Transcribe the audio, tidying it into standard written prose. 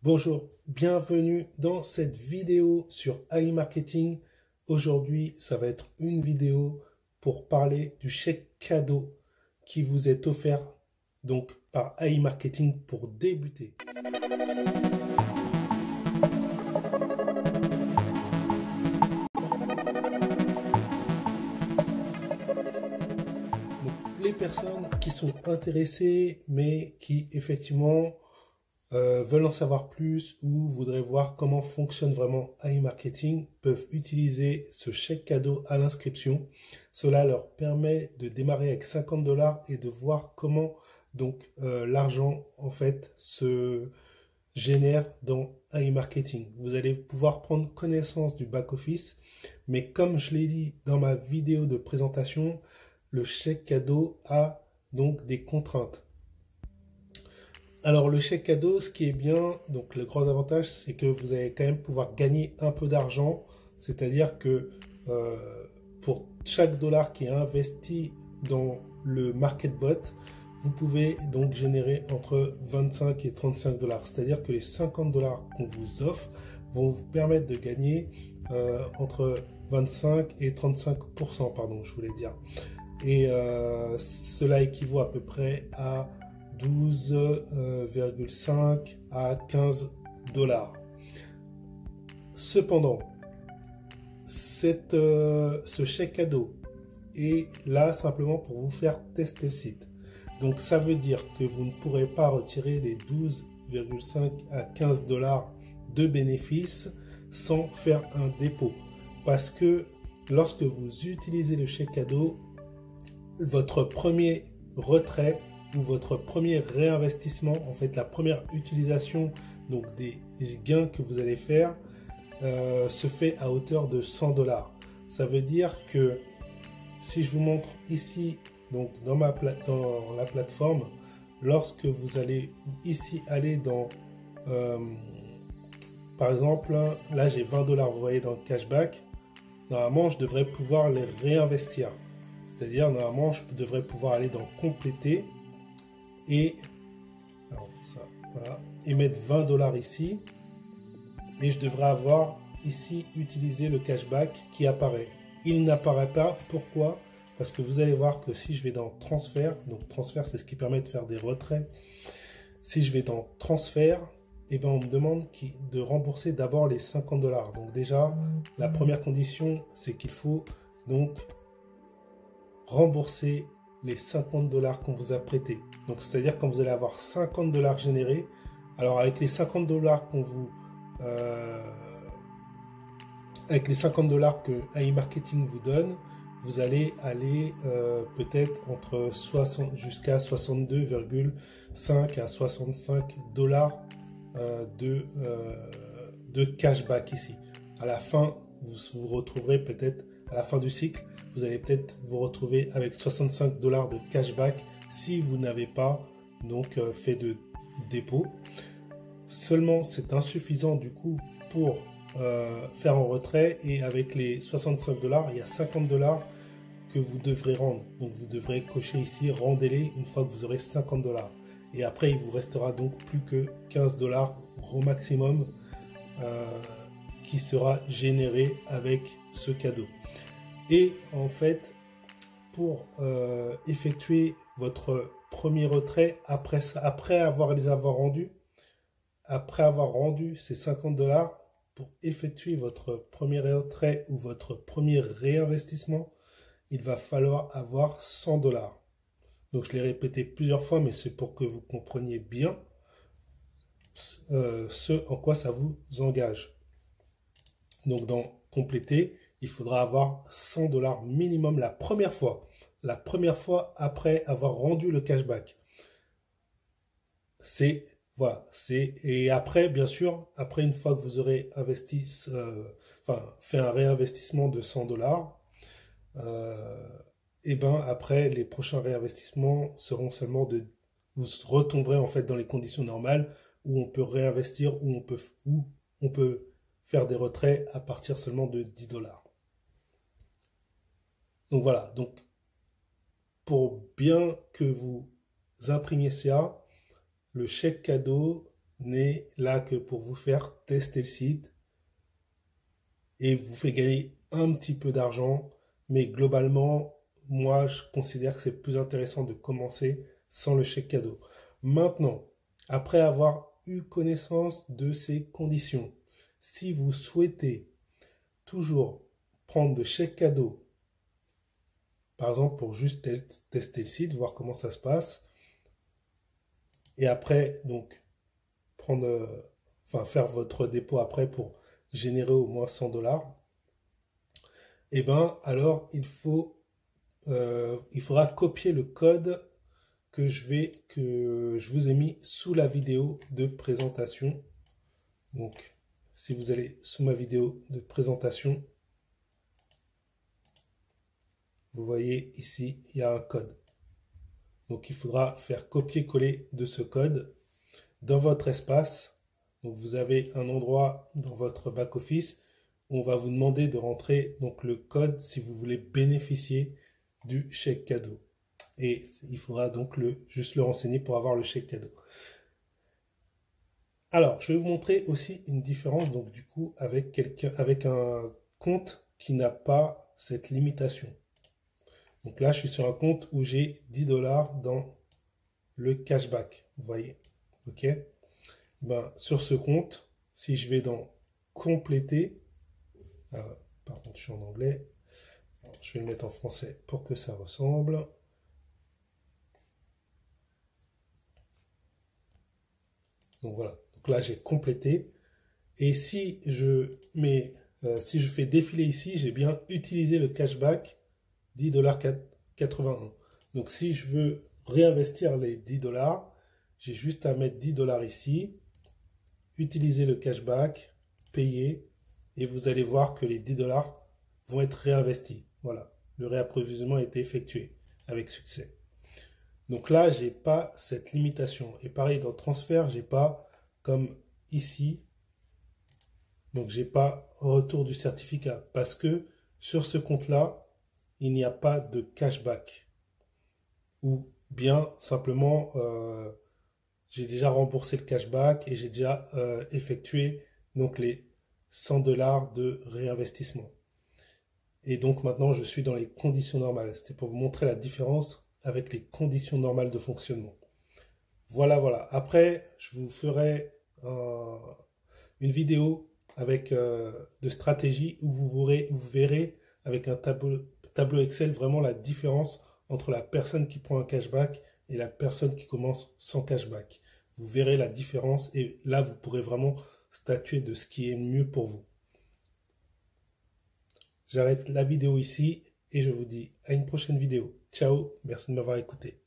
Bonjour, bienvenue dans cette vidéo sur AI Marketing. Aujourd'hui, ça va être une vidéo pour parler du chèque cadeau qui vous est offert donc par AI Marketing pour débuter. Donc, les personnes qui sont intéressées mais qui effectivement veulent en savoir plus ou voudraient voir comment fonctionne vraiment AI Marketing peuvent utiliser ce chèque cadeau à l'inscription. Cela leur permet de démarrer avec 50 $ et de voir comment donc l'argent en fait se génère dans AI Marketing. Vous allez pouvoir prendre connaissance du back-office, mais comme je l'ai dit dans ma vidéo de présentation, le chèque cadeau a donc des contraintes. Alors le chèque cadeau, ce qui est bien, donc le gros avantage, c'est que vous allez quand même pouvoir gagner un peu d'argent, c'est-à-dire que pour chaque dollar qui est investi dans le MarketBot, vous pouvez donc générer entre 25 et 35 $. C'est-à-dire que les 50 $ qu'on vous offre vont vous permettre de gagner entre 25 et 35%, pardon, je voulais dire. Et cela équivaut à peu près à 12,5 à 15 $. Cependant, ce chèque cadeau est là simplement pour vous faire tester le site. Donc ça veut dire que vous ne pourrez pas retirer les 12,5 à 15 $ de bénéfices sans faire un dépôt. Parce que lorsque vous utilisez le chèque cadeau, votre premier retrait ou votre premier réinvestissement, en fait la première utilisation donc des gains que vous allez faire se fait à hauteur de 100 $. Ça veut dire que si je vous montre ici donc dans la plateforme, lorsque vous allez ici aller dans par exemple là j'ai 20 $, vous voyez dans le cashback, normalement je devrais pouvoir les réinvestir. C'est-à-dire, normalement, je devrais pouvoir aller dans compléter et, voilà, et mettre 20 $ ici. Et je devrais avoir ici utilisé le cashback qui apparaît. Il n'apparaît pas. Pourquoi? Parce que vous allez voir que si je vais dans transfert, donc transfert, c'est ce qui permet de faire des retraits. Si je vais dans transfert, eh ben, on me demande de rembourser d'abord les 50 $. Donc déjà, la première condition, c'est qu'il faut donc rembourser les 50 $ qu'on vous a prêté. Donc c'est-à-dire quand vous allez avoir 50 $ générés, alors avec les 50 $ qu'on vous avec les 50 $ que AI Marketing vous donne, vous allez aller peut-être entre 60 jusqu'à 62,5 à 65 $ de cashback ici. À la fin, vous vous retrouverez peut-être à la fin du cycle, vous allez peut-être vous retrouver avec 65 $ de cashback si vous n'avez pas donc fait de dépôt. Seulement, c'est insuffisant du coup pour faire un retrait, et avec les 65 $, il y a 50 $ que vous devrez rendre. Donc vous devrez cocher ici, rendez-les une fois que vous aurez 50 $. Et après, il vous restera donc plus que 15 $ au maximum qui sera généré avec ce cadeau. Et en fait, pour effectuer votre premier retrait, après avoir rendu ces 50 $, pour effectuer votre premier retrait ou votre premier réinvestissement, il va falloir avoir 100 $. Donc je l'ai répété plusieurs fois, mais c'est pour que vous compreniez bien ce en quoi ça vous engage. Donc dans compléter, il faudra avoir 100 $ minimum la première fois. La première fois après avoir rendu le cashback. Voilà, et après, bien sûr, après une fois que vous aurez investi, fait un réinvestissement de 100 $, et ben après les prochains réinvestissements seront seulement vous retomberez en fait dans les conditions normales où on peut réinvestir, où on peut faire des retraits à partir seulement de 10 $. Donc voilà, donc pour bien que vous imprimiez ça, le chèque cadeau n'est là que pour vous faire tester le site et vous fait gagner un petit peu d'argent. Mais globalement, moi, je considère que c'est plus intéressant de commencer sans le chèque cadeau. Maintenant, après avoir eu connaissance de ces conditions, si vous souhaitez toujours prendre de chèque cadeau, par exemple pour juste tester le site, voir comment ça se passe, et après, donc, faire votre dépôt après pour générer au moins 100 $, et bien alors il faudra copier le code que je vous ai mis sous la vidéo de présentation. Donc, si vous allez sous ma vidéo de présentation, vous voyez ici, il y a un code. Donc, il faudra faire copier-coller de ce code dans votre espace. Donc, vous avez un endroit dans votre back-office où on va vous demander de rentrer donc, le code si vous voulez bénéficier du chèque cadeau. Et il faudra donc juste le renseigner pour avoir le chèque cadeau. Alors, je vais vous montrer aussi une différence donc du coup avec un compte qui n'a pas cette limitation. Donc là, je suis sur un compte où j'ai 10 $ dans le cashback. Vous voyez, ok. Ben, sur ce compte, si je vais dans compléter, par contre, je suis en anglais. Alors, je vais le mettre en français pour que ça ressemble. Donc voilà. Donc là, j'ai complété. Et si je fais défiler ici, j'ai bien utilisé le cashback 10,81 $. Donc si je veux réinvestir les 10 $, j'ai juste à mettre 10 $ ici, utiliser le cashback, payer, et vous allez voir que les 10 $ vont être réinvestis. Voilà, le réapprovisionnement a été effectué avec succès. Donc là, je n'ai pas cette limitation. Et pareil, dans le transfert, je n'ai pas comme ici. Donc, je n'ai pas retour du certificat. Parce que sur ce compte-là, il n'y a pas de cashback. Ou bien, simplement, j'ai déjà remboursé le cashback et j'ai déjà effectué donc, les 100 $ de réinvestissement. Et donc, maintenant, je suis dans les conditions normales. C'était pour vous montrer la différence avec les conditions normales de fonctionnement. Voilà, voilà. Après, je vous ferai une vidéo avec de stratégie où vous verrez avec un tableau Excel vraiment la différence entre la personne qui prend un cashback et la personne qui commence sans cashback. Vous verrez la différence et là, vous pourrez vraiment statuer de ce qui est mieux pour vous. J'arrête la vidéo ici et je vous dis à une prochaine vidéo. Ciao, merci de m'avoir écouté.